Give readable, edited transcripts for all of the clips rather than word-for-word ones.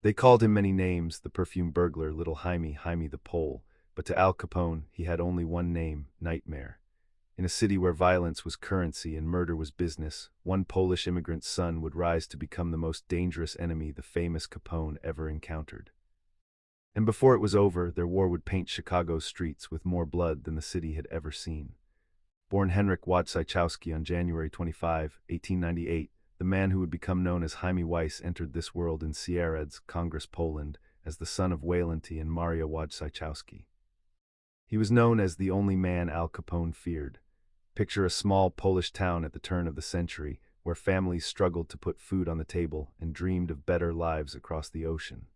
They called him many names, the perfume burglar, Little Hymie, Hymie the Pole, but to Al Capone he had only one name, Nightmare. In a city where violence was currency and murder was business, one Polish immigrant's son would rise to become the most dangerous enemy the famous Capone ever encountered. And before it was over, their war would paint Chicago's streets with more blood than the city had ever seen. Born Henryk Wojciechowski on January 25, 1898, the man who would become known as Hymie Weiss entered this world in Sieradz, Congress, Poland, as the son of Walenty and Maria Wojciechowski. He was known as the only man Al Capone feared. Picture a small Polish town at the turn of the century, where families struggled to put food on the table and dreamed of better lives across the ocean.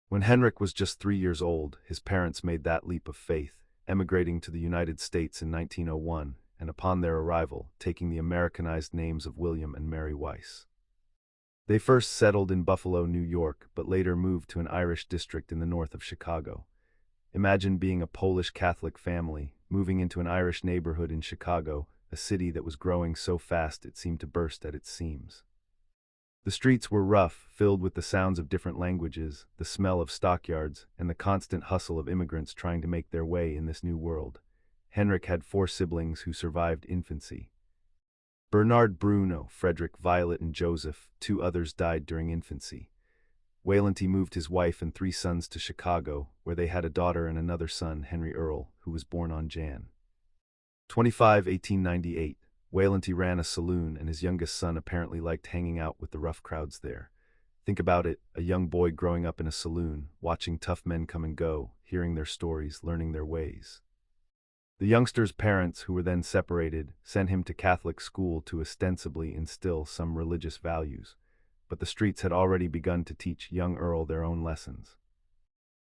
When Henryk was just 3 years old, his parents made that leap of faith, emigrating to the United States in 1901, and upon their arrival, taking the Americanized names of William and Mary Weiss. They first settled in Buffalo, New York, but later moved to an Irish district in the north of Chicago. Imagine being a Polish Catholic family, moving into an Irish neighborhood in Chicago, a city that was growing so fast it seemed to burst at its seams. The streets were rough, filled with the sounds of different languages, the smell of stockyards, and the constant hustle of immigrants trying to make their way in this new world. Henryk had 4 siblings who survived infancy. Bernard, Bruno, Frederick, Violet, and Joseph. 2 others died during infancy. Walenty moved his wife and 3 sons to Chicago, where they had a daughter and another son, Henry Earl, who was born on Jan. 25, 1898. Walenty ran a saloon, and his youngest son apparently liked hanging out with the rough crowds there. Think about it, a young boy growing up in a saloon, watching tough men come and go, hearing their stories, learning their ways. The youngster's parents, who were then separated, sent him to Catholic school to ostensibly instill some religious values, but the streets had already begun to teach young Earl their own lessons.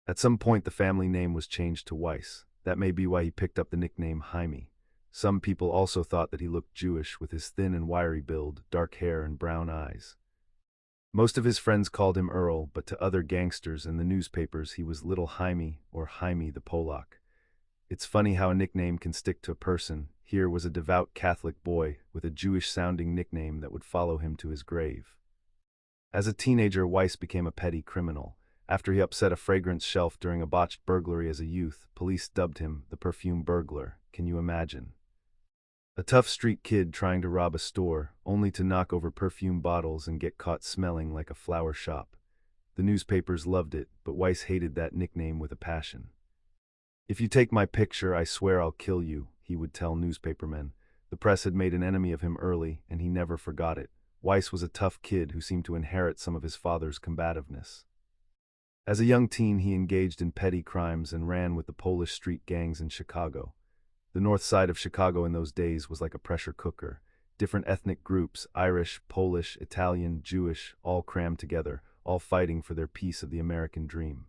At some point the family name was changed to Weiss. That may be why he picked up the nickname Hymie. Some people also thought that he looked Jewish with his thin and wiry build, dark hair, and brown eyes. Most of his friends called him Earl, but to other gangsters and the newspapers he was Little Hymie or Hymie the Polak. It's funny how a nickname can stick to a person. Here was a devout Catholic boy with a Jewish-sounding nickname that would follow him to his grave. As a teenager, Weiss became a petty criminal. After he upset a fragrance shelf during a botched burglary as a youth, police dubbed him the perfume burglar. Can you imagine? A tough street kid trying to rob a store, only to knock over perfume bottles and get caught smelling like a flower shop. The newspapers loved it, but Weiss hated that nickname with a passion. "If you take my picture, I swear I'll kill you," he would tell newspapermen. The press had made an enemy of him early, and he never forgot it. Weiss was a tough kid who seemed to inherit some of his father's combativeness. As a young teen, he engaged in petty crimes and ran with the Polish street gangs in Chicago. The north side of Chicago in those days was like a pressure cooker. Different ethnic groups, Irish, Polish, Italian, Jewish, all crammed together, all fighting for their piece of the American dream.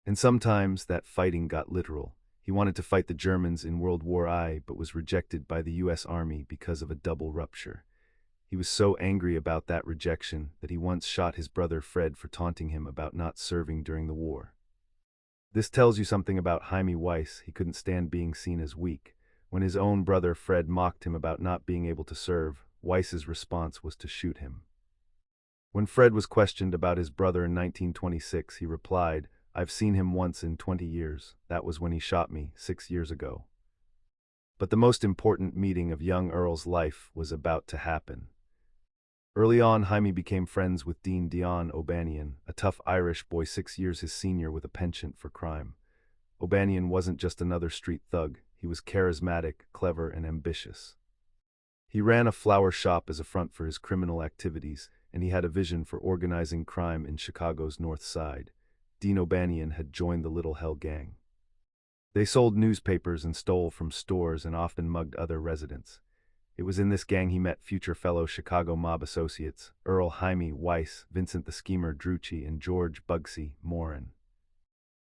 And sometimes that fighting got literal. He wanted to fight the Germans in World War I, but was rejected by the U.S. Army because of a double rupture. He was so angry about that rejection that he once shot his brother Fred for taunting him about not serving during the war. This tells you something about Hymie Weiss. He couldn't stand being seen as weak. When his own brother Fred mocked him about not being able to serve, Weiss's response was to shoot him. When Fred was questioned about his brother in 1926, he replied, "I've seen him once in 20 years. That was when he shot me 6 years ago." But the most important meeting of young Earl's life was about to happen. Early on, Hymie became friends with Dean Dion O'Banion, a tough Irish boy 6 years his senior with a penchant for crime. O'Banion wasn't just another street thug, he was charismatic, clever, and ambitious. He ran a flower shop as a front for his criminal activities, and he had a vision for organizing crime in Chicago's North Side. Dean O'Banion had joined the Little Hell Gang. They sold newspapers and stole from stores and often mugged other residents. It was in this gang he met future fellow Chicago mob associates, Earl Hymie Weiss, Vincent the Schemer Drucci, and George Bugsy Morin.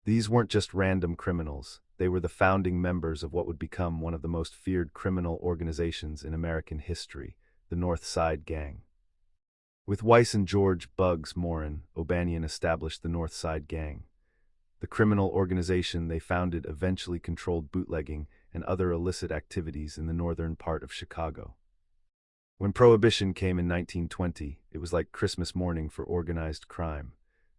These weren't just random criminals, they were the founding members of what would become one of the most feared criminal organizations in American history, the North Side Gang. With Weiss and George Bugs Morin, O'Banion established the North Side Gang. The criminal organization they founded eventually controlled bootlegging and other illicit activities in the northern part of Chicago. When Prohibition came in 1920, it was like Christmas morning for organized crime.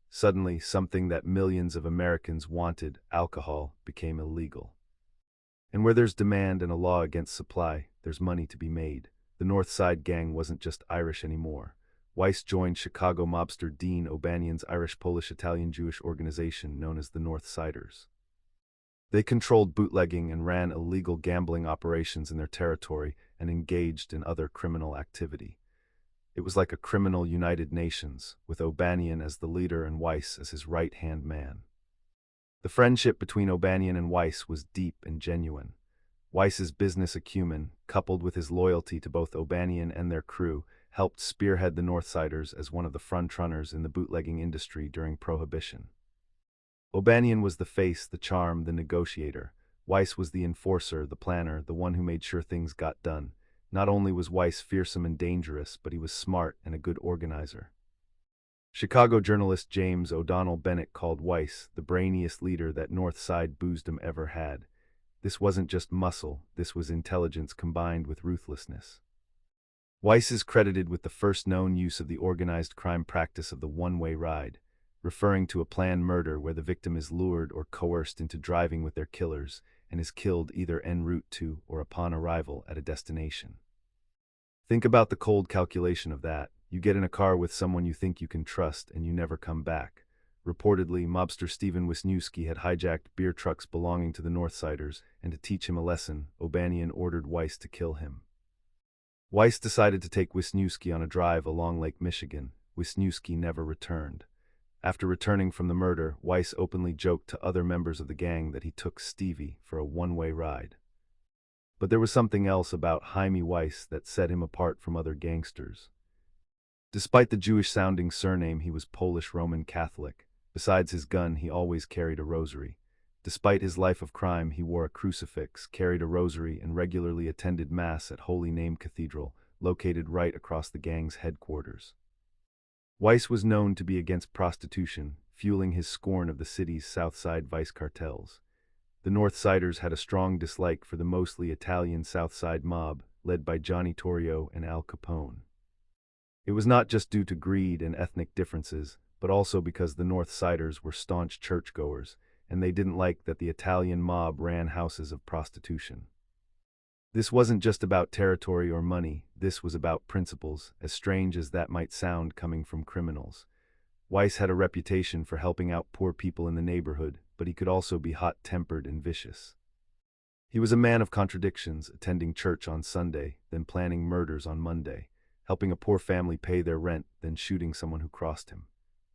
Suddenly, something that millions of Americans wanted, alcohol, became illegal. And where there's demand and a law against supply, there's money to be made. The North Side Gang wasn't just Irish anymore. Weiss joined Chicago mobster Dean O'Banion's Irish-Polish-Italian-Jewish organization known as the North Siders. They controlled bootlegging and ran illegal gambling operations in their territory and engaged in other criminal activity. It was like a criminal United Nations, with O'Banion as the leader and Weiss as his right-hand man. The friendship between O'Banion and Weiss was deep and genuine. Weiss's business acumen, coupled with his loyalty to both O'Banion and their crew, helped spearhead the Northsiders as one of the frontrunners in the bootlegging industry during Prohibition. O'Banion was the face, the charm, the negotiator. Weiss was the enforcer, the planner, the one who made sure things got done. Not only was Weiss fearsome and dangerous, but he was smart and a good organizer. Chicago journalist James O'Donnell Bennett called Weiss the brainiest leader that North Side boozdom ever had. This wasn't just muscle, this was intelligence combined with ruthlessness. Weiss is credited with the first known use of the organized crime practice of the one-way ride, referring to a planned murder where the victim is lured or coerced into driving with their killers and is killed either en route to or upon arrival at a destination. Think about the cold calculation of that. You get in a car with someone you think you can trust and you never come back. Reportedly, mobster Stephen Wisniewski had hijacked beer trucks belonging to the Northsiders, and to teach him a lesson, O'Banion ordered Weiss to kill him. Weiss decided to take Wisniewski on a drive along Lake Michigan. Wisniewski never returned. After returning from the murder, Weiss openly joked to other members of the gang that he took Stevie for a one-way ride. But there was something else about Hymie Weiss that set him apart from other gangsters. Despite the Jewish-sounding surname, he was Polish Roman Catholic. Besides his gun, he always carried a rosary. Despite his life of crime, he wore a crucifix, carried a rosary, and regularly attended Mass at Holy Name Cathedral, located right across the gang's headquarters. Weiss was known to be against prostitution, fueling his scorn of the city's South Side vice cartels. The North Siders had a strong dislike for the mostly Italian South Side mob, led by Johnny Torrio and Al Capone. It was not just due to greed and ethnic differences, but also because the North Siders were staunch churchgoers, and they didn't like that the Italian mob ran houses of prostitution. This wasn't just about territory or money, this was about principles, as strange as that might sound coming from criminals. Weiss had a reputation for helping out poor people in the neighborhood, but he could also be hot-tempered and vicious. He was a man of contradictions, attending church on Sunday, then planning murders on Monday, helping a poor family pay their rent, then shooting someone who crossed him.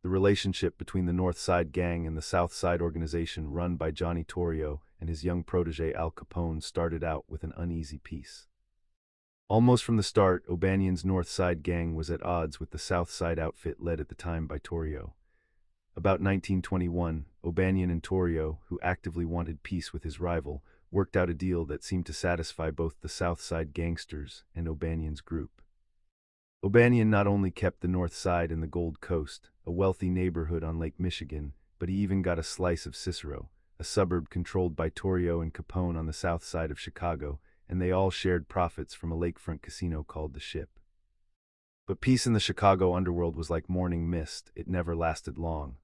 The relationship between the North Side Gang and the South Side organization run by Johnny Torrio and his young protege Al Capone started out with an uneasy peace. Almost from the start, O'Banion's North Side Gang was at odds with the South Side outfit led at the time by Torrio. About 1921, O'Banion and Torrio, who actively wanted peace with his rival, worked out a deal that seemed to satisfy both the South Side gangsters and O'Banion's group. O'Banion not only kept the North Side and the Gold Coast, a wealthy neighborhood on Lake Michigan, but he even got a slice of Cicero, a suburb controlled by Torrio and Capone on the south side of Chicago, and they all shared profits from a lakefront casino called the Ship. But peace in the Chicago underworld was like morning mist, it never lasted long.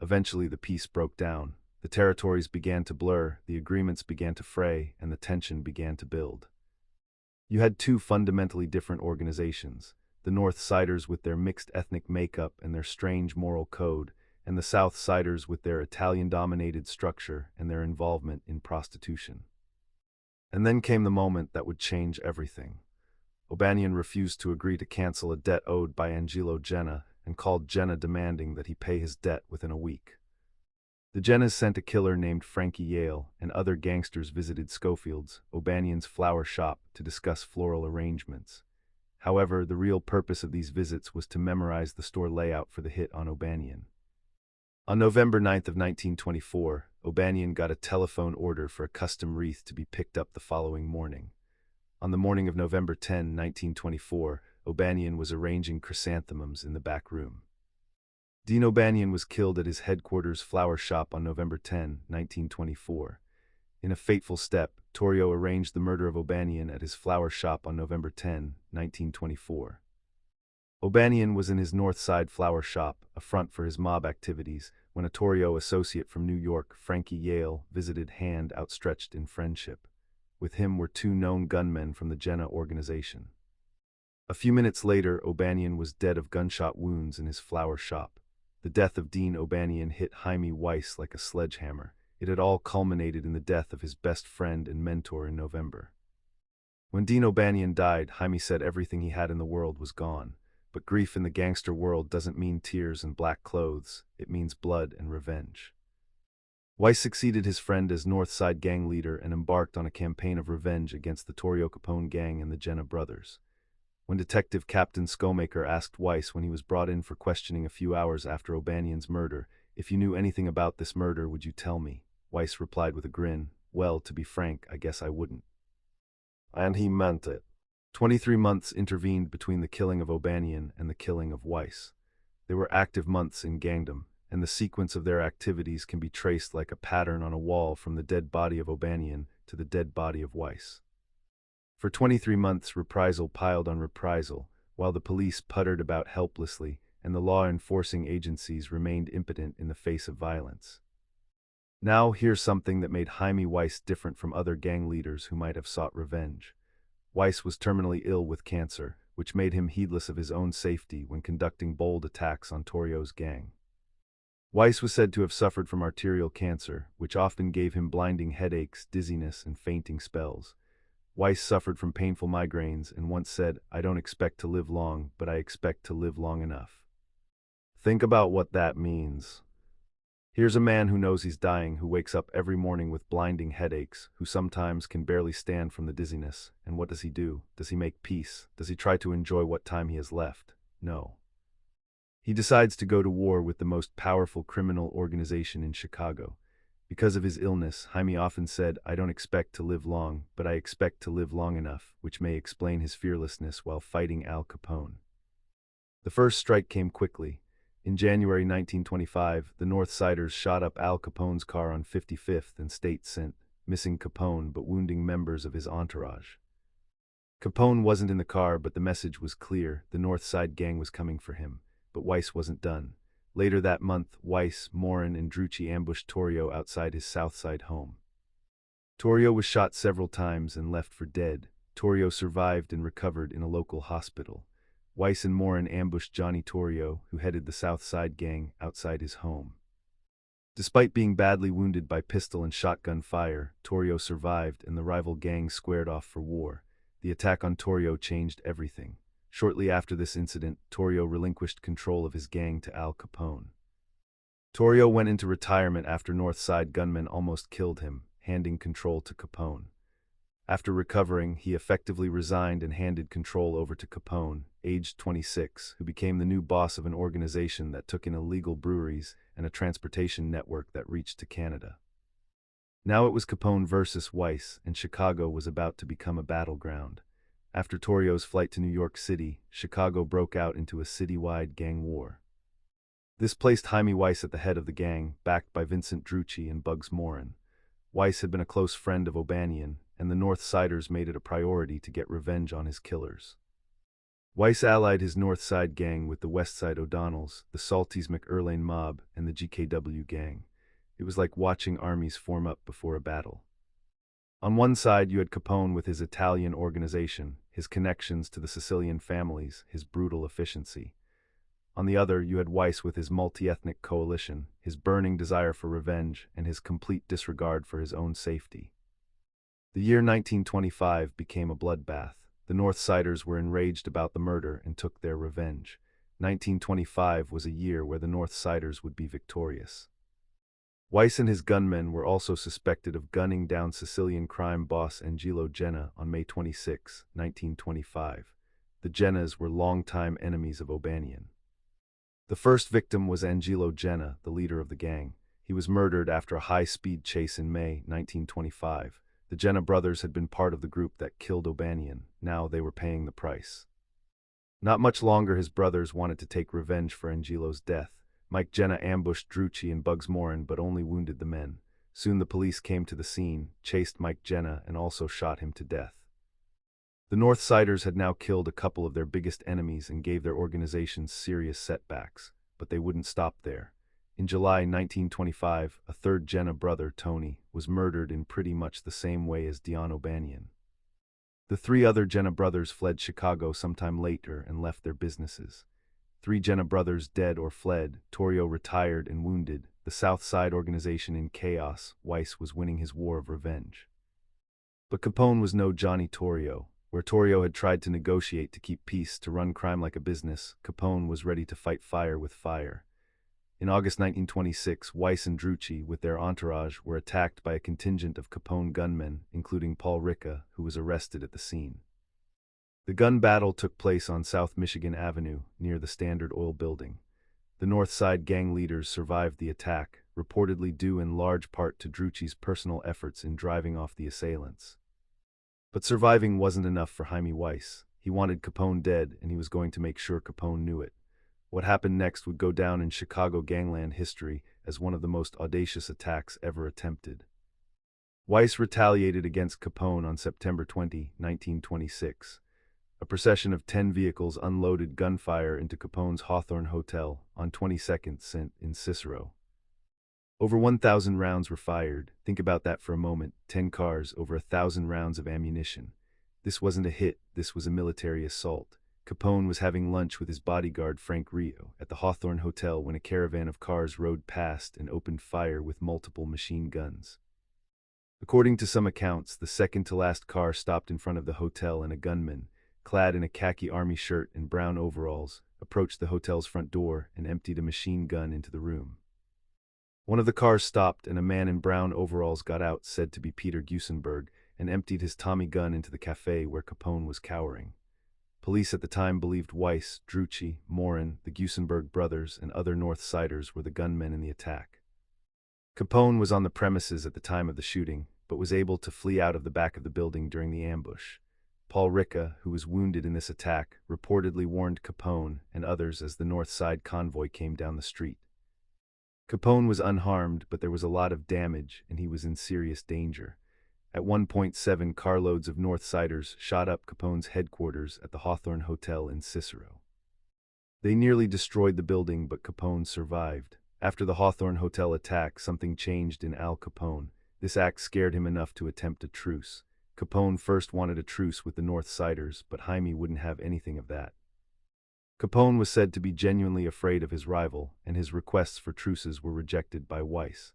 Eventually the peace broke down. The territories began to blur, the agreements began to fray, and the tension began to build. You had two fundamentally different organizations, the North Siders with their mixed ethnic makeup and their strange moral code, and the South Siders with their Italian-dominated structure and their involvement in prostitution. And then came the moment that would change everything. O'Banion refused to agree to cancel a debt owed by Angelo Genna and called Genna demanding that he pay his debt within a week. The Gennas sent a killer named Frankie Yale, and other gangsters visited Schofield's, O'Banion's flower shop, to discuss floral arrangements. However, the real purpose of these visits was to memorize the store layout for the hit on O'Banion. On November 9th of 1924, O'Banion got a telephone order for a custom wreath to be picked up the following morning. On the morning of November 10, 1924, O'Banion was arranging chrysanthemums in the back room. Dean O'Banion was killed at his headquarters flower shop on November 10, 1924. In a fateful step, Torrio arranged the murder of O'Banion at his flower shop on November 10, 1924. O'Banion was in his North Side flower shop, a front for his mob activities, when a Torrio associate from New York, Frankie Yale, visited, hand outstretched in friendship. With him were two known gunmen from the Jenna organization. A few minutes later, O'Banion was dead of gunshot wounds in his flower shop. The death of Dean O'Banion hit Hymie Weiss like a sledgehammer. It had all culminated in the death of his best friend and mentor in November. When Dean O'Banion died, Hymie said everything he had in the world was gone. But grief in the gangster world doesn't mean tears and black clothes, it means blood and revenge. Weiss succeeded his friend as North Side gang leader and embarked on a campaign of revenge against the Torrio Capone gang and the Jenna brothers. When Detective Captain Skomaker asked Weiss when he was brought in for questioning a few hours after O'Banion's murder, "If you knew anything about this murder, would you tell me?" Weiss replied with a grin, "Well, to be frank, I guess I wouldn't." And he meant it. 23 months intervened between the killing of O'Banion and the killing of Weiss. They were active months in gangdom, and the sequence of their activities can be traced like a pattern on a wall from the dead body of O'Banion to the dead body of Weiss. For 23 months, reprisal piled on reprisal, while the police puttered about helplessly and the law-enforcing agencies remained impotent in the face of violence. Now here's something that made Hymie Weiss different from other gang leaders who might have sought revenge. Weiss was terminally ill with cancer, which made him heedless of his own safety when conducting bold attacks on Torrio's gang. Weiss was said to have suffered from arterial cancer, which often gave him blinding headaches, dizziness, and fainting spells. Weiss suffered from painful migraines and once said, "I don't expect to live long, but I expect to live long enough." Think about what that means. Here's a man who knows he's dying, who wakes up every morning with blinding headaches, who sometimes can barely stand from the dizziness. And what does he do? Does he make peace? Does he try to enjoy what time he has left? No. He decides to go to war with the most powerful criminal organization in Chicago. Because of his illness, Hymie often said, "I don't expect to live long, but I expect to live long enough," which may explain his fearlessness while fighting Al Capone. The first strike came quickly. In January 1925, the North Siders shot up Al Capone's car on 55th and State St., missing Capone but wounding members of his entourage. Capone wasn't in the car, but the message was clear: the North Side gang was coming for him. But Weiss wasn't done. Later that month, Weiss, Morin, and Drucci ambushed Torrio outside his South Side home. Torrio was shot several times and left for dead. Torrio survived and recovered in a local hospital. Weiss and Morin ambushed Johnny Torrio, who headed the South Side gang, outside his home. Despite being badly wounded by pistol and shotgun fire, Torrio survived and the rival gangs squared off for war. The attack on Torrio changed everything. Shortly after this incident, Torrio relinquished control of his gang to Al Capone. Torrio went into retirement after North Side gunmen almost killed him, handing control to Capone. After recovering, he effectively resigned and handed control over to Capone, aged 26, who became the new boss of an organization that took in illegal breweries and a transportation network that reached to Canada. Now it was Capone versus Weiss, and Chicago was about to become a battleground. After Torrio's flight to New York City, Chicago broke out into a citywide gang war. This placed Hymie Weiss at the head of the gang, backed by Vincent Drucci and Bugs Morin. Weiss had been a close friend of O'Banion, and the North Siders made it a priority to get revenge on his killers. Weiss allied his North Side gang with the West Side O'Donnells, the Salties McErlane mob, and the GKW gang. It was like watching armies form up before a battle. On one side, you had Capone with his Italian organization, his connections to the Sicilian families, his brutal efficiency. On the other, you had Weiss with his multi-ethnic coalition, his burning desire for revenge, and his complete disregard for his own safety. The year 1925 became a bloodbath. The North Siders were enraged about the murder and took their revenge. 1925 was a year where the North Siders would be victorious. Weiss and his gunmen were also suspected of gunning down Sicilian crime boss Angelo Genna on May 26, 1925. The Gennas were longtime enemies of O'Banion. The first victim was Angelo Genna, the leader of the gang. He was murdered after a high-speed chase in May 1925. The Genna brothers had been part of the group that killed O'Banion. Now they were paying the price. Not much longer his brothers wanted to take revenge for Angelo's death. Mike Genna ambushed Drucci and Bugs Morin but only wounded the men. Soon the police came to the scene, chased Mike Genna, and also shot him to death. The Northsiders had now killed a couple of their biggest enemies and gave their organizations serious setbacks, but they wouldn't stop there. In July 1925, a third Jenna brother, Tony, was murdered in pretty much the same way as Dion O'Banion. The three other Jenna brothers fled Chicago sometime later and left their businesses. Three Jenna brothers dead or fled, Torrio retired and wounded, the South Side organization in chaos, Weiss was winning his war of revenge. But Capone was no Johnny Torrio. Where Torrio had tried to negotiate to keep peace, to run crime like a business, Capone was ready to fight fire with fire. In August 1926, Weiss and Drucci, with their entourage, were attacked by a contingent of Capone gunmen, including Paul Ricca, who was arrested at the scene. The gun battle took place on South Michigan Avenue, near the Standard Oil Building. The North Side gang leaders survived the attack, reportedly due in large part to Drucci's personal efforts in driving off the assailants. But surviving wasn't enough for Hymie Weiss. He wanted Capone dead, and he was going to make sure Capone knew it. What happened next would go down in Chicago gangland history as one of the most audacious attacks ever attempted. Weiss retaliated against Capone on September 20, 1926. A procession of 10 vehicles unloaded gunfire into Capone's Hawthorne Hotel on 22nd St. in Cicero. Over 1,000 rounds were fired. Think about that for a moment. 10 cars, over 1,000 rounds of ammunition. This wasn't a hit, this was a military assault. Capone was having lunch with his bodyguard Frank Rio at the Hawthorne Hotel when a caravan of cars rode past and opened fire with multiple machine guns. According to some accounts, the second-to-last car stopped in front of the hotel and a gunman, clad in a khaki army shirt and brown overalls, approached the hotel's front door and emptied a machine gun into the room. One of the cars stopped and a man in brown overalls got out, said to be Peter Gusenberg, and emptied his Tommy gun into the cafe where Capone was cowering. Police at the time believed Weiss, Drucci, Morin, the Gusenberg brothers, and other North Siders were the gunmen in the attack. Capone was on the premises at the time of the shooting, but was able to flee out of the back of the building during the ambush. Paul Ricca, who was wounded in this attack, reportedly warned Capone and others as the North Side convoy came down the street. Capone was unharmed, but there was a lot of damage, and he was in serious danger. At 1.7 carloads of Northsiders shot up Capone's headquarters at the Hawthorne Hotel in Cicero. They nearly destroyed the building, but Capone survived. After the Hawthorne Hotel attack, something changed in Al Capone. This act scared him enough to attempt a truce. Capone first wanted a truce with the Northsiders, but Hymie wouldn't have anything of that. Capone was said to be genuinely afraid of his rival, and his requests for truces were rejected by Weiss.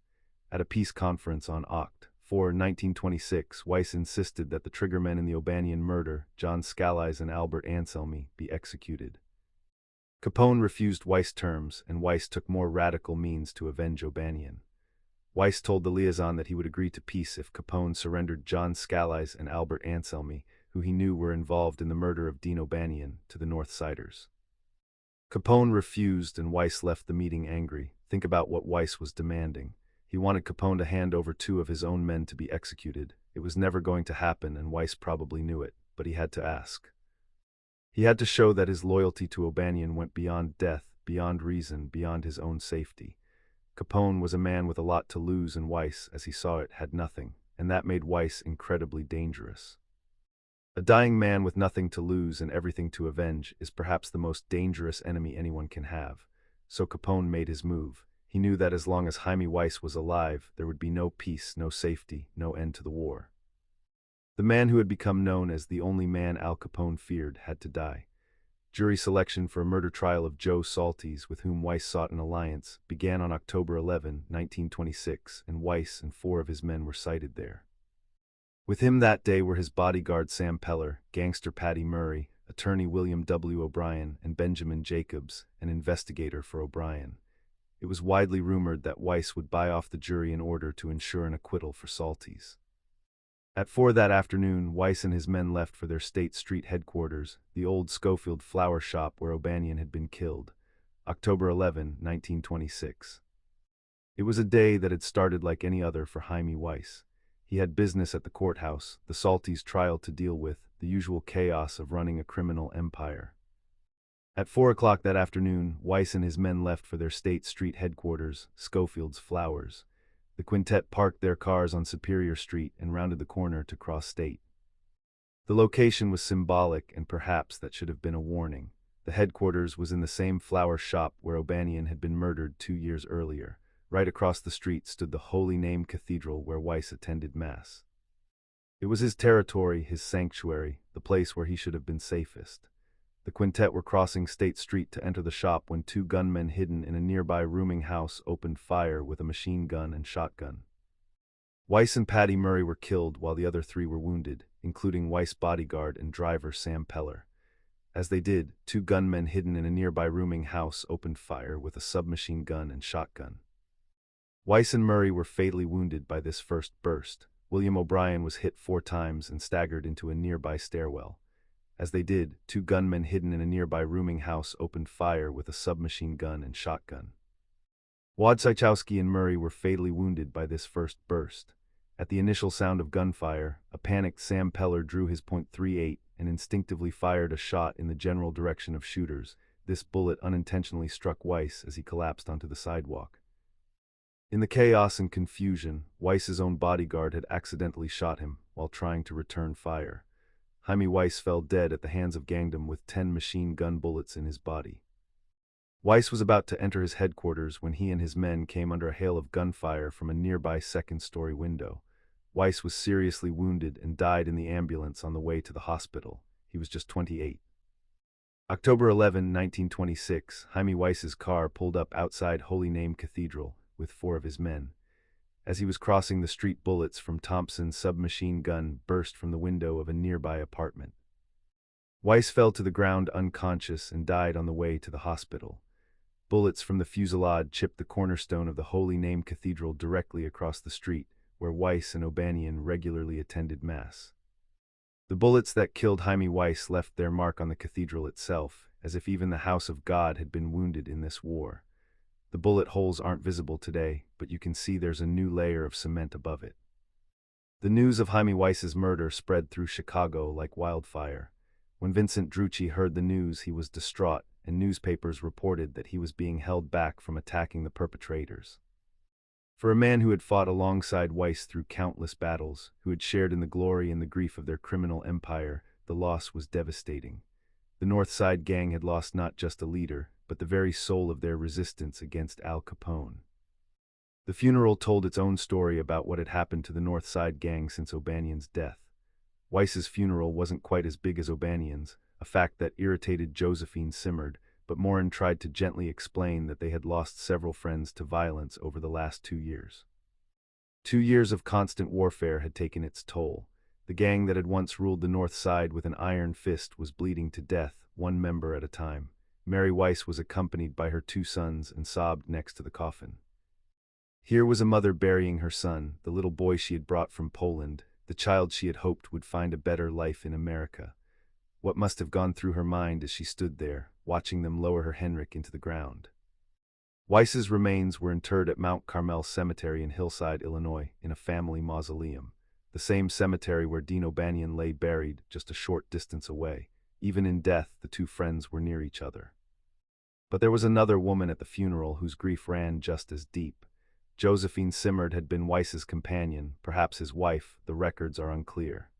At a peace conference on Oct. 4, 1926, Weiss insisted that the triggermen in the O'Banion murder, John Scalise and Albert Anselmi, be executed. Capone refused Weiss terms, and Weiss took more radical means to avenge O'Banion. Weiss told the liaison that he would agree to peace if Capone surrendered John Scalise and Albert Anselmi, who he knew were involved in the murder of Dean O'Banion, to the Northsiders. Capone refused, and Weiss left the meeting angry. Think about what Weiss was demanding. He wanted Capone to hand over 2 of his own men to be executed. It was never going to happen, and Weiss probably knew it, but he had to ask. He had to show that his loyalty to O'Banion went beyond death, beyond reason, beyond his own safety. Capone was a man with a lot to lose, and Weiss, as he saw it, had nothing, and that made Weiss incredibly dangerous. A dying man with nothing to lose and everything to avenge is perhaps the most dangerous enemy anyone can have. So Capone made his move. He knew that as long as Hymie Weiss was alive, there would be no peace, no safety, no end to the war. The man who had become known as the only man Al Capone feared had to die. Jury selection for a murder trial of Joe Saltese, with whom Weiss sought an alliance, began on October 11, 1926, and Weiss and 4 of his men were cited there. With him that day were his bodyguard Sam Peller, gangster Patty Murray, attorney William W. O'Brien, and Benjamin Jacobs, an investigator for O'Brien. It was widely rumored that Weiss would buy off the jury in order to ensure an acquittal for Saltese. At 4 that afternoon, Weiss and his men left for their State Street headquarters, the old Schofield flower shop where O'Banion had been killed. October 11, 1926. It was a day that had started like any other for Hymie Weiss. He had business at the courthouse, the Saltese trial to deal with, the usual chaos of running a criminal empire. At 4 o'clock that afternoon, Weiss and his men left for their State Street headquarters, Schofield's Flowers. The quintet parked their cars on Superior Street and rounded the corner to cross State. The location was symbolic, and perhaps that should have been a warning. The headquarters was in the same flower shop where O'Banion had been murdered 2 years earlier. Right across the street stood the Holy Name Cathedral where Weiss attended Mass. It was his territory, his sanctuary, the place where he should have been safest. The quintet were crossing State Street to enter the shop when two gunmen hidden in a nearby rooming house opened fire with a machine gun and shotgun. Weiss and Patty Murray were killed while the other three were wounded, including Weiss' bodyguard and driver Sam Peller. As they did, two gunmen hidden in a nearby rooming house opened fire with a submachine gun and shotgun. Weiss and Murray were fatally wounded by this first burst. William O'Brien was hit 4 times and staggered into a nearby stairwell. As they did, two gunmen hidden in a nearby rooming house opened fire with a submachine gun and shotgun. Wojciechowski and Murray were fatally wounded by this first burst. At the initial sound of gunfire, a panicked Sam Peller drew his .38 and instinctively fired a shot in the general direction of shooters. This bullet unintentionally struck Weiss as he collapsed onto the sidewalk. In the chaos and confusion, Weiss's own bodyguard had accidentally shot him while trying to return fire. Hymie Weiss fell dead at the hands of gangdom with 10 machine gun bullets in his body. Weiss was about to enter his headquarters when he and his men came under a hail of gunfire from a nearby second-story window. Weiss was seriously wounded and died in the ambulance on the way to the hospital. He was just 28. October 11, 1926, Hymie Weiss's car pulled up outside Holy Name Cathedral with 4 of his men. As he was crossing the street, bullets from Thompson's submachine gun burst from the window of a nearby apartment. Weiss fell to the ground unconscious and died on the way to the hospital. Bullets from the fusillade chipped the cornerstone of the Holy Name Cathedral directly across the street, where Weiss and O'Banion regularly attended Mass. The bullets that killed Hymie Weiss left their mark on the cathedral itself, as if even the house of God had been wounded in this war. The bullet holes aren't visible today, but you can see there's a new layer of cement above it. The news of Hymie Weiss's murder spread through Chicago like wildfire. When Vincent Drucci heard the news, he was distraught, and newspapers reported that he was being held back from attacking the perpetrators. For a man who had fought alongside Weiss through countless battles, who had shared in the glory and the grief of their criminal empire, the loss was devastating. The North Side Gang had lost not just a leader, but the very soul of their resistance against Al Capone. The funeral told its own story about what had happened to the North Side Gang since O'Banion's death. Weiss's funeral wasn't quite as big as O'Banion's, a fact that irritated Josephine simmered, but Morin tried to gently explain that they had lost several friends to violence over the last 2 years. 2 years of constant warfare had taken its toll. The gang that had once ruled the North Side with an iron fist was bleeding to death, one member at a time. Mary Weiss was accompanied by her 2 sons and sobbed next to the coffin. Here was a mother burying her son, the little boy she had brought from Poland, the child she had hoped would find a better life in America. What must have gone through her mind as she stood there, watching them lower her Henrik into the ground? Weiss's remains were interred at Mount Carmel Cemetery in Hillside, Illinois, in a family mausoleum, the same cemetery where Dean O'Banion lay buried just a short distance away. Even in death, the 2 friends were near each other. But there was another woman at the funeral whose grief ran just as deep. Josephine Simard had been Weiss's companion, perhaps his wife, the records are unclear.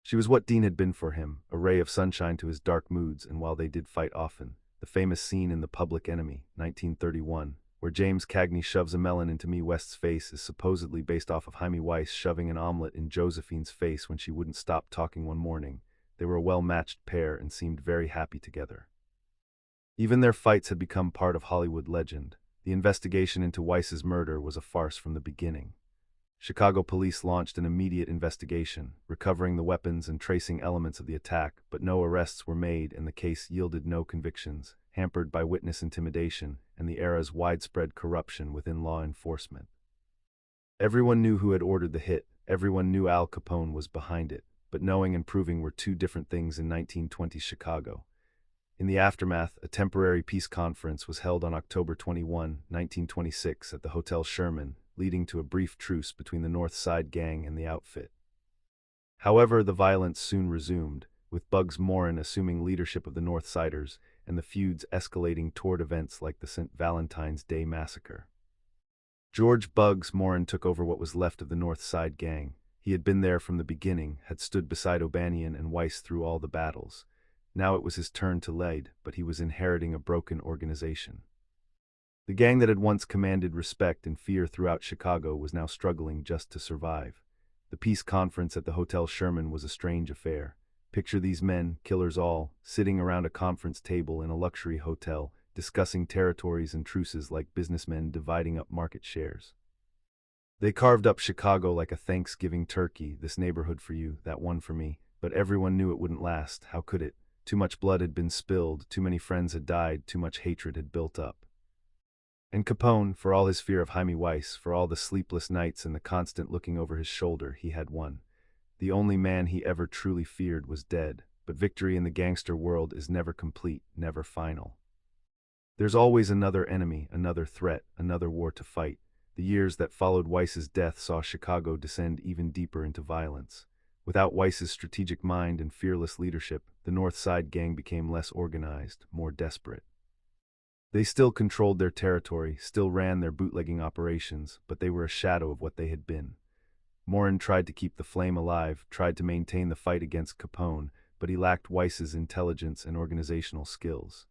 She was what Dean had been for him, a ray of sunshine to his dark moods, and while they did fight often, the famous scene in The Public Enemy, 1931, where James Cagney shoves a melon into Mae West's face is supposedly based off of Hymie Weiss shoving an omelet in Josephine's face when she wouldn't stop talking one morning. They were a well-matched pair and seemed very happy together. Even their fights had become part of Hollywood legend. The investigation into Weiss's murder was a farce from the beginning. Chicago police launched an immediate investigation, recovering the weapons and tracing elements of the attack, but no arrests were made and the case yielded no convictions, hampered by witness intimidation and the era's widespread corruption within law enforcement. Everyone knew who had ordered the hit, everyone knew Al Capone was behind it, but knowing and proving were 2 different things in 1920 Chicago. In the aftermath, a temporary peace conference was held on October 21, 1926 at the Hotel Sherman, leading to a brief truce between the North Side Gang and the outfit. However, the violence soon resumed, with Bugs Morin assuming leadership of the North Siders and the feuds escalating toward events like the St. Valentine's Day Massacre. George Bugs Morin took over what was left of the North Side Gang. He had been there from the beginning, had stood beside O'Banion and Weiss through all the battles. Now it was his turn to lead, but he was inheriting a broken organization. The gang that had once commanded respect and fear throughout Chicago was now struggling just to survive. The peace conference at the Hotel Sherman was a strange affair. Picture these men, killers all, sitting around a conference table in a luxury hotel, discussing territories and truces like businessmen dividing up market shares. They carved up Chicago like a Thanksgiving turkey, this neighborhood for you, that one for me, but everyone knew it wouldn't last. How could it? Too much blood had been spilled, too many friends had died, too much hatred had built up. And Capone, for all his fear of Hymie Weiss, for all the sleepless nights and the constant looking over his shoulder, he had won. The only man he ever truly feared was dead, but victory in the gangster world is never complete, never final. There's always another enemy, another threat, another war to fight. The years that followed Weiss's death saw Chicago descend even deeper into violence. Without Weiss's strategic mind and fearless leadership, the North Side gang became less organized, more desperate. They still controlled their territory, still ran their bootlegging operations, but they were a shadow of what they had been. Morin tried to keep the flame alive, tried to maintain the fight against Capone, but he lacked Weiss's intelligence and organizational skills.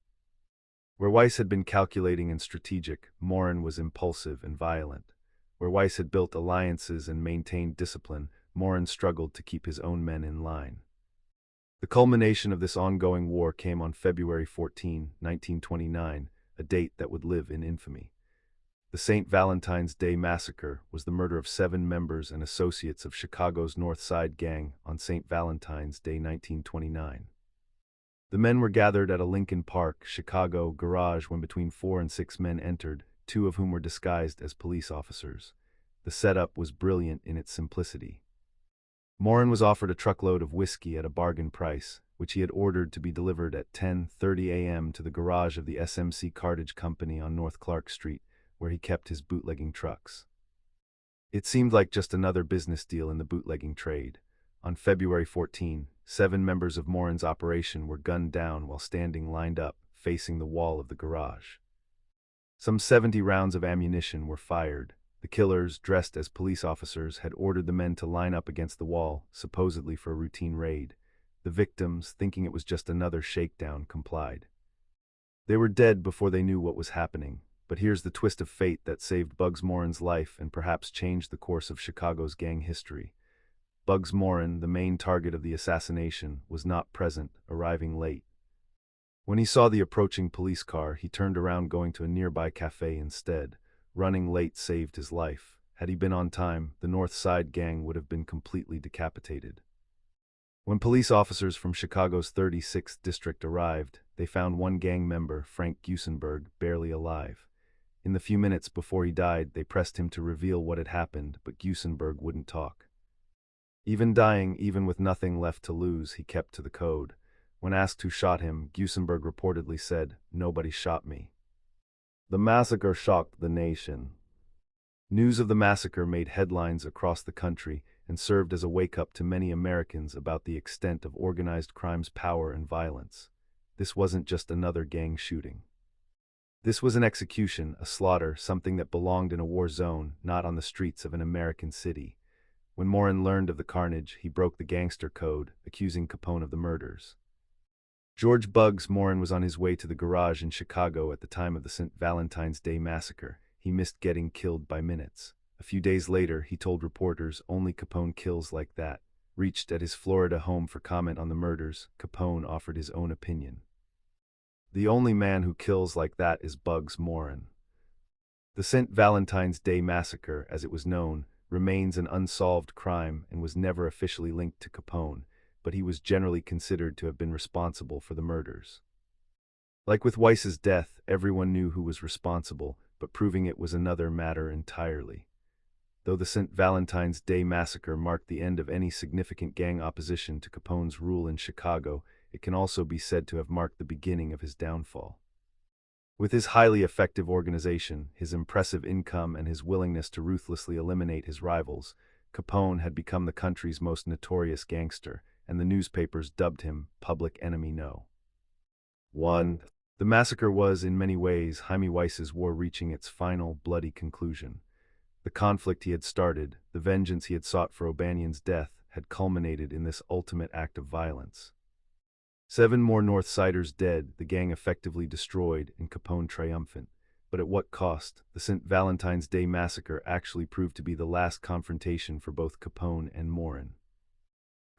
Where Weiss had been calculating and strategic, Morin was impulsive and violent. Where Weiss had built alliances and maintained discipline, Morin struggled to keep his own men in line. The culmination of this ongoing war came on February 14, 1929, a date that would live in infamy. The St. Valentine's Day Massacre was the murder of 7 members and associates of Chicago's North Side Gang on St. Valentine's Day 1929. The men were gathered at a Lincoln Park, Chicago, garage when between 4 and 6 men entered, 2 of whom were disguised as police officers. The setup was brilliant in its simplicity. Morin was offered a truckload of whiskey at a bargain price, which he had ordered to be delivered at 10:30 a.m. to the garage of the SMC Cartage Company on North Clark Street, where he kept his bootlegging trucks. It seemed like just another business deal in the bootlegging trade. On February 14, 7 members of Morin's operation were gunned down while standing lined up, facing the wall of the garage. Some 70 rounds of ammunition were fired. The killers, dressed as police officers, had ordered the men to line up against the wall, supposedly for a routine raid. The victims, thinking it was just another shakedown, complied. They were dead before they knew what was happening, but here's the twist of fate that saved Bugs Morin's life and perhaps changed the course of Chicago's gang history. Bugs Morin, the main target of the assassination, was not present, arriving late. When he saw the approaching police car, he turned around going to a nearby cafe instead. Running late saved his life. Had he been on time, the North Side gang would have been completely decapitated. When police officers from Chicago's 36th district arrived, they found one gang member, Frank Gusenberg, barely alive. In the few minutes before he died, they pressed him to reveal what had happened, but Gusenberg wouldn't talk. Even dying, even with nothing left to lose, he kept to the code. When asked who shot him, Gusenberg reportedly said, "Nobody shot me." The massacre shocked the nation. News of the massacre made headlines across the country and served as a wake-up to many Americans about the extent of organized crime's power and violence. This wasn't just another gang shooting. This was an execution, a slaughter, something that belonged in a war zone, not on the streets of an American city. When Morin learned of the carnage, he broke the gangster code, accusing Capone of the murders. George Bugs Morin was on his way to the garage in Chicago at the time of the St. Valentine's Day Massacre. He missed getting killed by minutes. A few days later, he told reporters, "Only Capone kills like that." Reached at his Florida home for comment on the murders, Capone offered his own opinion. "The only man who kills like that is Bugs Morin." The St. Valentine's Day Massacre, as it was known, remains an unsolved crime and was never officially linked to Capone, but he was generally considered to have been responsible for the murders. Like with Weiss's death, everyone knew who was responsible, but proving it was another matter entirely. Though the St. Valentine's Day Massacre marked the end of any significant gang opposition to Capone's rule in Chicago, it can also be said to have marked the beginning of his downfall. With his highly effective organization, his impressive income, and his willingness to ruthlessly eliminate his rivals, Capone had become the country's most notorious gangster, and the newspapers dubbed him Public Enemy No. 1. The massacre was, in many ways, Hymie Weiss's war reaching its final, bloody conclusion. The conflict he had started, the vengeance he had sought for O'Banion's death, had culminated in this ultimate act of violence. 7 more Northsiders dead, the gang effectively destroyed, and Capone triumphant. But at what cost? The St. Valentine's Day massacre actually proved to be the last confrontation for both Capone and Morin.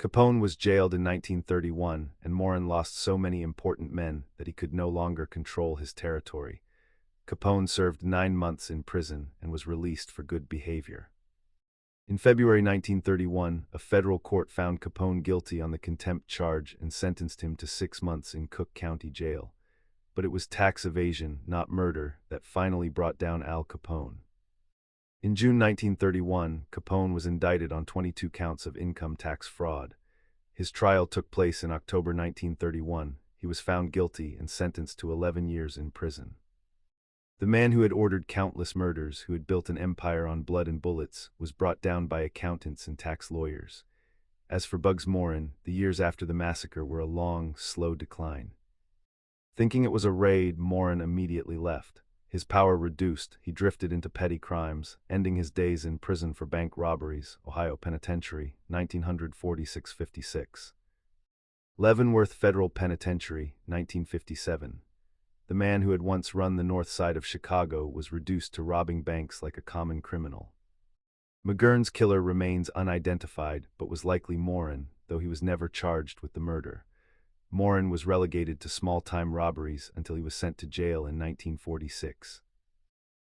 Capone was jailed in 1931, and Morin lost so many important men that he could no longer control his territory. Capone served 9 months in prison and was released for good behavior. In February 1931, a federal court found Capone guilty on the contempt charge and sentenced him to 6 months in Cook County Jail. But it was tax evasion, not murder, that finally brought down Al Capone. In June 1931, Capone was indicted on 22 counts of income tax fraud. His trial took place in October 1931. He was found guilty and sentenced to 11 years in prison. The man who had ordered countless murders, who had built an empire on blood and bullets, was brought down by accountants and tax lawyers. As for Bugs Morin, the years after the massacre were a long, slow decline. Thinking it was a raid, Morin immediately left. His power reduced, he drifted into petty crimes, ending his days in prison for bank robberies, Ohio Penitentiary, 1946-56. Leavenworth Federal Penitentiary, 1957. The man who had once run the north side of Chicago was reduced to robbing banks like a common criminal. McGurn's killer remains unidentified, but was likely Morin, though he was never charged with the murder. Morin was relegated to small-time robberies until he was sent to jail in 1946.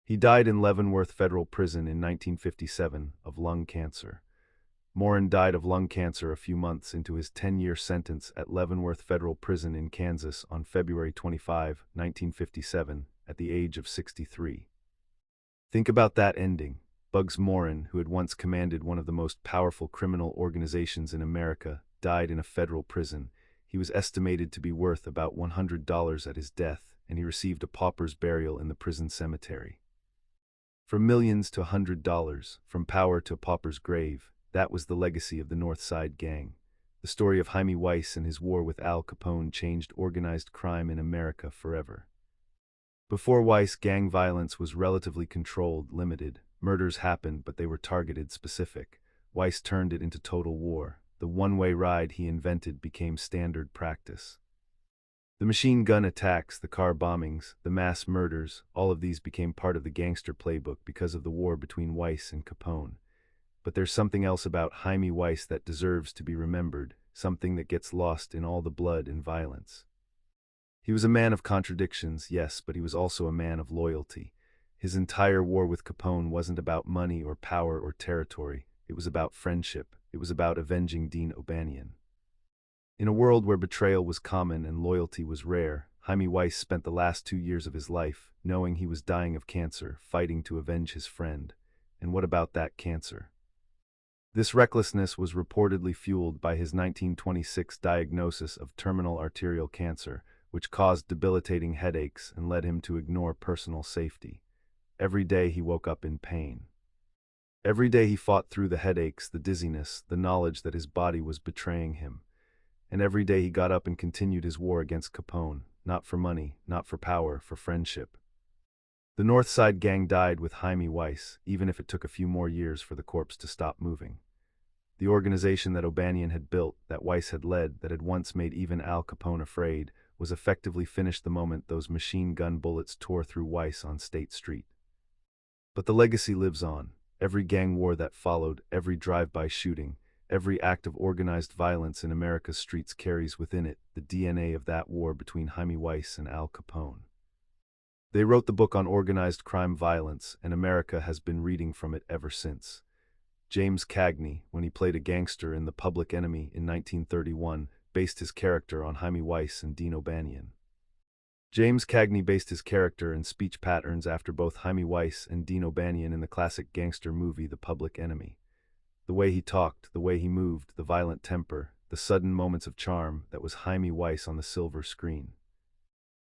He died in Leavenworth Federal Prison in 1957 of lung cancer. Morin died of lung cancer a few months into his 10-year sentence at Leavenworth Federal Prison in Kansas on February 25, 1957, at the age of 63. Think about that ending. Bugs Morin, who had once commanded one of the most powerful criminal organizations in America, died in a federal prison. He was estimated to be worth about $100 at his death, and he received a pauper's burial in the prison cemetery. From millions to $100, from power to a pauper's grave, that was the legacy of the North Side Gang. The story of Hymie Weiss and his war with Al Capone changed organized crime in America forever. Before Weiss, gang violence was relatively controlled, limited. Murders happened, but they were targeted, specific. Weiss turned it into total war. The one-way ride he invented became standard practice. The machine gun attacks, the car bombings, the mass murders, all of these became part of the gangster playbook because of the war between Weiss and Capone. But there's something else about Hymie Weiss that deserves to be remembered, something that gets lost in all the blood and violence. He was a man of contradictions, yes, but he was also a man of loyalty. His entire war with Capone wasn't about money or power or territory. It was about friendship. It was about avenging Dean O'Banion. In a world where betrayal was common and loyalty was rare, Hymie Weiss spent the last 2 years of his life, knowing he was dying of cancer, fighting to avenge his friend. And what about that cancer? This recklessness was reportedly fueled by his 1926 diagnosis of terminal arterial cancer, which caused debilitating headaches and led him to ignore personal safety. Every day he woke up in pain. Every day he fought through the headaches, the dizziness, the knowledge that his body was betraying him. And every day he got up and continued his war against Capone, not for money, not for power, for friendship. The North Side Gang died with Hymie Weiss, even if it took a few more years for the corpse to stop moving. The organization that O'Banion had built, that Weiss had led, that had once made even Al Capone afraid, was effectively finished the moment those machine gun bullets tore through Weiss on State Street. But the legacy lives on. Every gang war that followed, every drive-by shooting, every act of organized violence in America's streets carries within it the DNA of that war between Hymie Weiss and Al Capone. They wrote the book on organized crime violence, and America has been reading from it ever since. James Cagney, when he played a gangster in The Public Enemy in 1931, based his character on Hymie Weiss and Dean O'Banion. James Cagney based his character and speech patterns after both Hymie Weiss and Dean O'Banion in the classic gangster movie The Public Enemy. The way he talked, the way he moved, the violent temper, the sudden moments of charm, that was Hymie Weiss on the silver screen.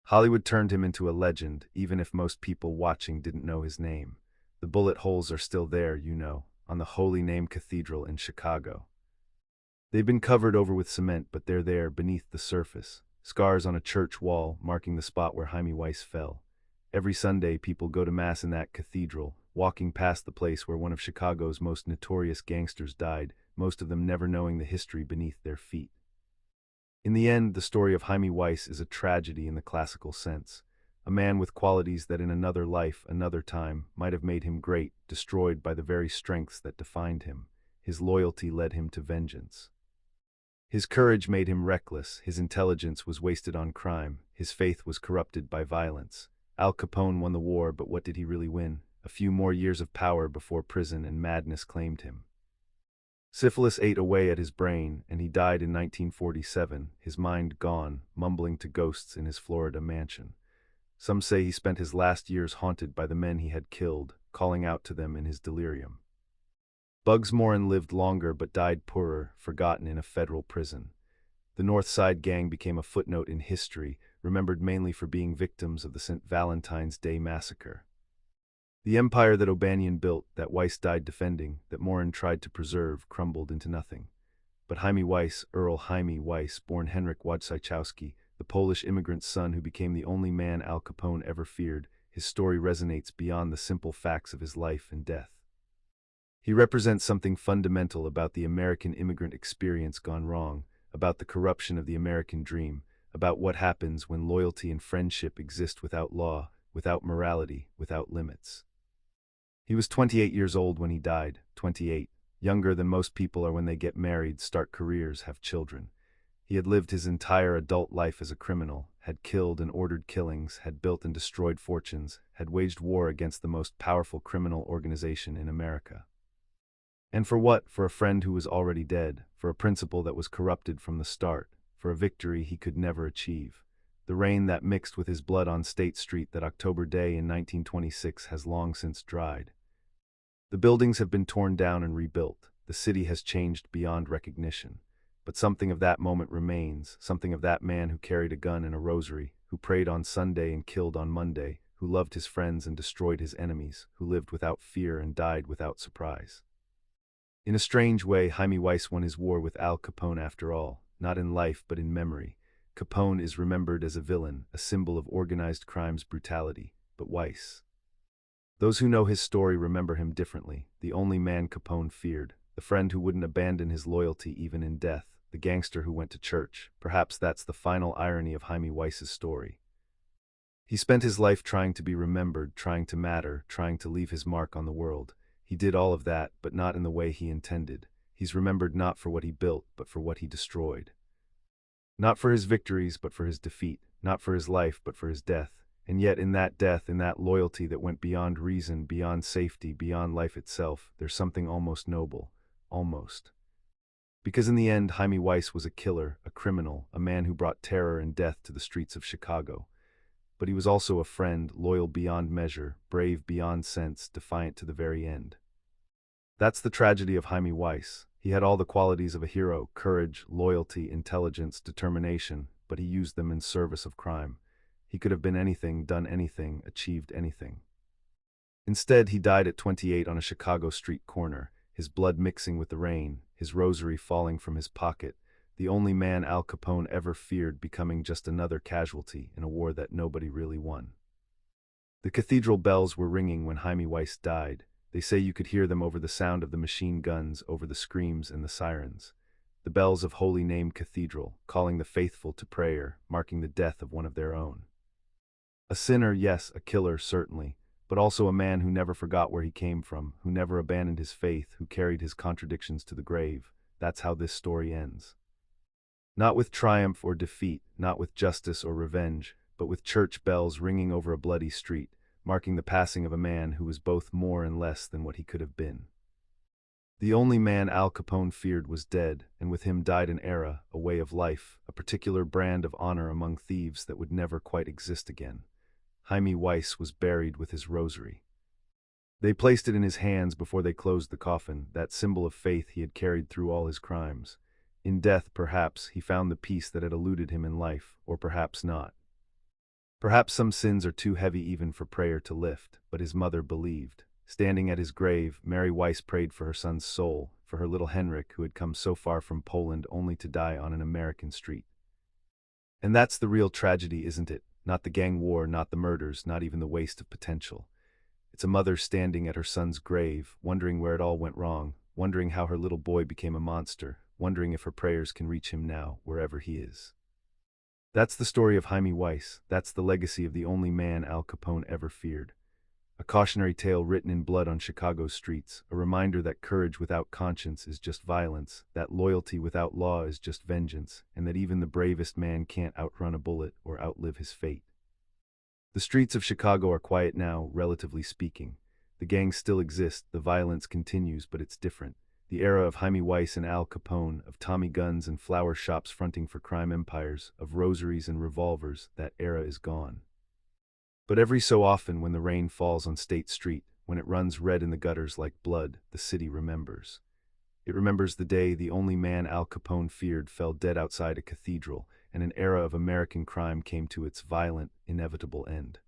Hollywood turned him into a legend, even if most people watching didn't know his name. The bullet holes are still there, you know, on the Holy Name Cathedral in Chicago. They've been covered over with cement, but they're there beneath the surface. Scars on a church wall marking the spot where Hymie Weiss fell. Every Sunday people go to Mass in that cathedral, walking past the place where one of Chicago's most notorious gangsters died, most of them never knowing the history beneath their feet. In the end, the story of Hymie Weiss is a tragedy in the classical sense. A man with qualities that in another life, another time, might have made him great, destroyed by the very strengths that defined him. His loyalty led him to vengeance. His courage made him reckless, his intelligence was wasted on crime, his faith was corrupted by violence. Al Capone won the war, but what did he really win? A few more years of power before prison and madness claimed him. Syphilis ate away at his brain, and he died in 1947, his mind gone, mumbling to ghosts in his Florida mansion. Some say he spent his last years haunted by the men he had killed, calling out to them in his delirium. Bugs Moran lived longer but died poorer, forgotten in a federal prison. The North Side Gang became a footnote in history, remembered mainly for being victims of the St. Valentine's Day Massacre. The empire that O'Banion built, that Weiss died defending, that Moran tried to preserve, crumbled into nothing. But Hymie Weiss, Earl Hymie Weiss, born Henryk Wojciechowski, the Polish immigrant's son who became the only man Al Capone ever feared, his story resonates beyond the simple facts of his life and death. He represents something fundamental about the American immigrant experience gone wrong, about the corruption of the American dream, about what happens when loyalty and friendship exist without law, without morality, without limits. He was 28 years old when he died, 28, younger than most people are when they get married, start careers, have children. He had lived his entire adult life as a criminal, had killed and ordered killings, had built and destroyed fortunes, had waged war against the most powerful criminal organization in America. And for what? For a friend who was already dead, for a principle that was corrupted from the start, for a victory he could never achieve. The rain that mixed with his blood on State Street that October day in 1926 has long since dried. The buildings have been torn down and rebuilt. The city has changed beyond recognition. But something of that moment remains, something of that man who carried a gun and a rosary, who prayed on Sunday and killed on Monday, who loved his friends and destroyed his enemies, who lived without fear and died without surprise. In a strange way, Hymie Weiss won his war with Al Capone after all, not in life but in memory. Capone is remembered as a villain, a symbol of organized crime's brutality, but Weiss. Those who know his story remember him differently, the only man Capone feared, the friend who wouldn't abandon his loyalty even in death, the gangster who went to church. Perhaps that's the final irony of Hymie Weiss's story. He spent his life trying to be remembered, trying to matter, trying to leave his mark on the world. He did all of that, but not in the way he intended. He's remembered not for what he built, but for what he destroyed. Not for his victories, but for his defeat. Not for his life, but for his death. And yet in that death, in that loyalty that went beyond reason, beyond safety, beyond life itself, there's something almost noble. Almost. Because in the end, Hymie Weiss was a killer, a criminal, a man who brought terror and death to the streets of Chicago. But he was also a friend, loyal beyond measure, brave beyond sense, defiant to the very end. That's the tragedy of Hymie Weiss. He had all the qualities of a hero, courage, loyalty, intelligence, determination, but he used them in service of crime. He could have been anything, done anything, achieved anything. Instead, he died at 28 on a Chicago street corner, his blood mixing with the rain, his rosary falling from his pocket, the only man Al Capone ever feared becoming just another casualty in a war that nobody really won. The cathedral bells were ringing when Hymie Weiss died. They say you could hear them over the sound of the machine guns, over the screams and the sirens. The bells of Holy Name Cathedral, calling the faithful to prayer, marking the death of one of their own. A sinner, yes, a killer, certainly, but also a man who never forgot where he came from, who never abandoned his faith, who carried his contradictions to the grave. That's how this story ends. Not with triumph or defeat, not with justice or revenge, but with church bells ringing over a bloody street, marking the passing of a man who was both more and less than what he could have been. The only man Al Capone feared was dead, and with him died an era, a way of life, a particular brand of honor among thieves that would never quite exist again. Hymie Weiss was buried with his rosary. They placed it in his hands before they closed the coffin, that symbol of faith he had carried through all his crimes. In death, perhaps, he found the peace that had eluded him in life, or perhaps not. Perhaps some sins are too heavy even for prayer to lift, but his mother believed. Standing at his grave, Mary Weiss prayed for her son's soul, for her little Henryk who had come so far from Poland only to die on an American street. And that's the real tragedy, isn't it? Not the gang war, not the murders, not even the waste of potential. It's a mother standing at her son's grave, wondering where it all went wrong, wondering how her little boy became a monster, wondering if her prayers can reach him now, wherever he is. That's the story of Hymie Weiss. That's the legacy of the only man Al Capone ever feared. A cautionary tale written in blood on Chicago's streets, a reminder that courage without conscience is just violence, that loyalty without law is just vengeance, and that even the bravest man can't outrun a bullet or outlive his fate. The streets of Chicago are quiet now, relatively speaking. The gangs still exist, the violence continues, but it's different. The era of Hymie Weiss and Al Capone, of Tommy guns and flower shops fronting for crime empires, of rosaries and revolvers, that era is gone. But every so often, when the rain falls on State Street, when it runs red in the gutters like blood, the city remembers. It remembers the day the only man Al Capone feared fell dead outside a cathedral, and an era of American crime came to its violent, inevitable end.